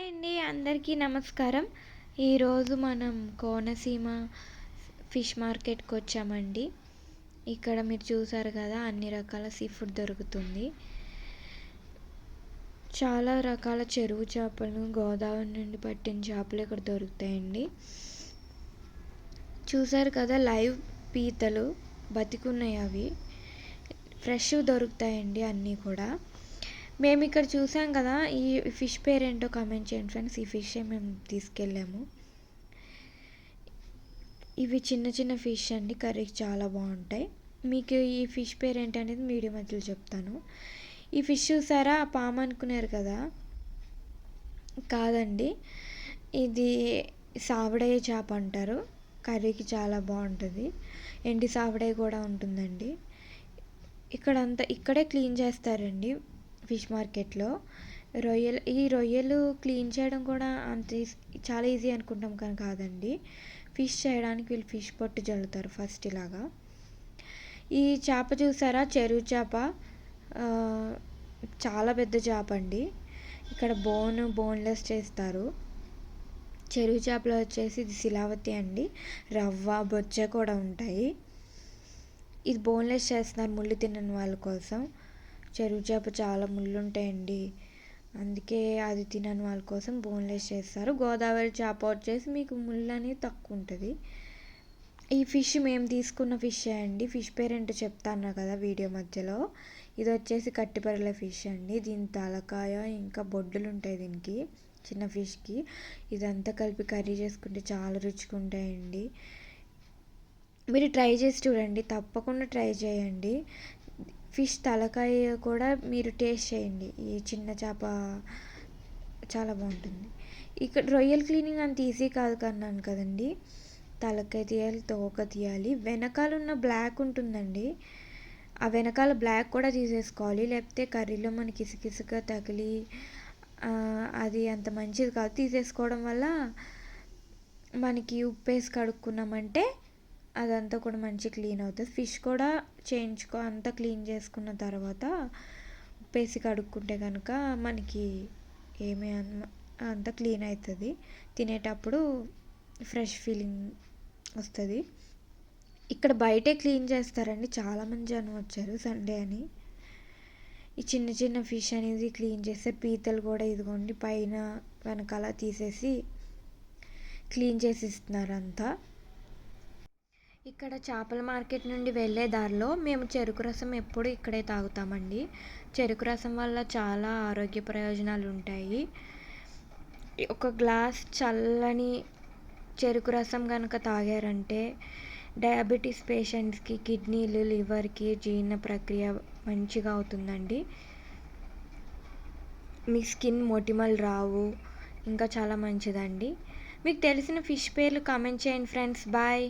Hi అండి, అందరికీ నమస్కారం. ఈరోజు మనం కోనసీమ ఫిష్ మార్కెట్కి వచ్చామండి. ఇక్కడ మీరు చూసారు కదా, అన్ని రకాల సీ ఫుడ్ దొరుకుతుంది. చాలా రకాల చెరువు చేపలు, గోదావరి నుండి పట్టిన చేపలు ఇక్కడ దొరుకుతాయండి. చూసారు కదా, లైవ్ పీతలు బతికున్నాయి, అవి ఫ్రెష్ దొరుకుతాయండి అన్నీ కూడా. మేము ఇక్కడ చూసాం కదా, ఈ ఫిష్ పేరేంటో కామెంట్ చేయండి ఫ్రెండ్స్. ఈ ఫిష్ మేము తీసుకెళ్ళాము. ఇవి చిన్న చిన్న ఫిష్ అండి, కర్రీకి చాలా బాగుంటాయి. మీకు ఈ ఫిష్ పేరు ఏంటనేది వీడియో మధ్యలో చెప్తాను. ఈ ఫిష్ చూసారా, పాము అనుకున్నారు కదా, కాదండి, ఇది సావడయ్య చేప అంటారు. కర్రీకి చాలా బాగుంటుంది. ఎండి సావడయ్య కూడా ఉంటుందండి. ఇక్కడే క్లీన్ చేస్తారండి ఫిష్ మార్కెట్లో. ఈ రొయ్యలు క్లీన్ చేయడం కూడా చాలా ఈజీ అనుకుంటాం, కానీ కాదండి. ఫిష్ చేయడానికి వీళ్ళు ఫిష్ పొట్టు జల్లుతారు ఫస్ట్ ఇలాగా. ఈ చేప చూసారా, చెరువు చేప, చాలా పెద్ద చేప అండి. ఇక్కడ బోన్లెస్ చేస్తారు. చెరువు చేపలో వచ్చేసి ఇది శిలావతి అండి. రవ్వ, బొచ్చ కూడా ఉంటాయి. ఇది బోన్లెస్ చేస్తున్నారు ముళ్ళు తినని వాళ్ళ కోసం. చెరువు చేప చాలా ముళ్ళు ఉంటాయండి, అందుకే అది తినని వాళ్ళ కోసం బోన్లెస్ చేస్తారు. గోదావరి చేప వచ్చేసి మీకు ముళ్ళు అనేది తక్కువ ఉంటుంది. ఈ ఫిష్ మేము తీసుకున్న ఫిష్ అండి. ఫిష్ పేరేంటో చెప్తాను కదా వీడియో మధ్యలో. ఇది వచ్చేసి కట్టిపరల ఫిష్ అండి. దీని తలకాయ ఇంకా బొడ్డులు ఉంటాయి దీనికి, చిన్న ఫిష్కి. ఇదంతా కలిపి కర్రీ చేసుకుంటే చాలా రుచిగా ఉంటాయండి. మీరు ట్రై చేసి చూడండి, తప్పకుండా ట్రై చేయండి. ఫిష్ తలకాయ కూడా మీరు టేస్ట్ చేయండి. ఈ చిన్న చేప చాలా బాగుంటుంది. ఇక్కడ రొయ్యల క్లీనింగ్ అంత ఈజీ కాదు కన్నాను కదండి. తలకాయ తీయాలి, తోక తీయాలి, వెనకాల ఉన్న బ్లాక్ ఉంటుందండి, ఆ వెనకాల బ్లాక్ కూడా తీసేసుకోవాలి. లేకపోతే కర్రీలో మనకి ఇసుక తగిలి అది అంత మంచిది కాదు. తీసేసుకోవడం వల్ల మనకి ఉప్పు వేసి కడుక్కున్నామంటే అదంతా కూడా మంచి క్లీన్ అవుతుంది. ఫిష్ కూడా అంతా క్లీన్ చేసుకున్న తర్వాత ఉప్పేసి కడుక్కుంటే కనుక మనకి ఏమీ అంతా క్లీన్ అవుతుంది. తినేటప్పుడు ఫ్రెష్ ఫీలింగ్ వస్తుంది. ఇక్కడ బయటే క్లీన్ చేస్తారండి. చాలామంది జనం వచ్చారు సండే అని. ఈ చిన్న చిన్న ఫిష్ అనేది క్లీన్ చేస్తే, పీతలు కూడా ఇదిగోండి పైన వెనకాల తీసేసి క్లీన్ చేసి ఇస్తున్నారు అంతా. ఇక్కడ చేపల మార్కెట్ నుండి వెళ్ళే దారిలో మేము చెరుకు రసం ఎప్పుడు ఇక్కడే తాగుతామండి. చెరుకు రసం వల్ల చాలా ఆరోగ్య ప్రయోజనాలు ఉంటాయి. ఒక గ్లాస్ చల్లని చెరుకు రసం కనుక తాగారంటే డయాబెటీస్ పేషెంట్స్కి, కిడ్నీలు, లివర్కి జీర్ణ ప్రక్రియ మంచిగా అవుతుందండి. మీ స్కిన్ మొటిమలు రావు, ఇంకా చాలా మంచిదండి. మీకు తెలిసిన ఫిష్ పేర్లు కామెంట్ చేయండి ఫ్రెండ్స్. బాయ్.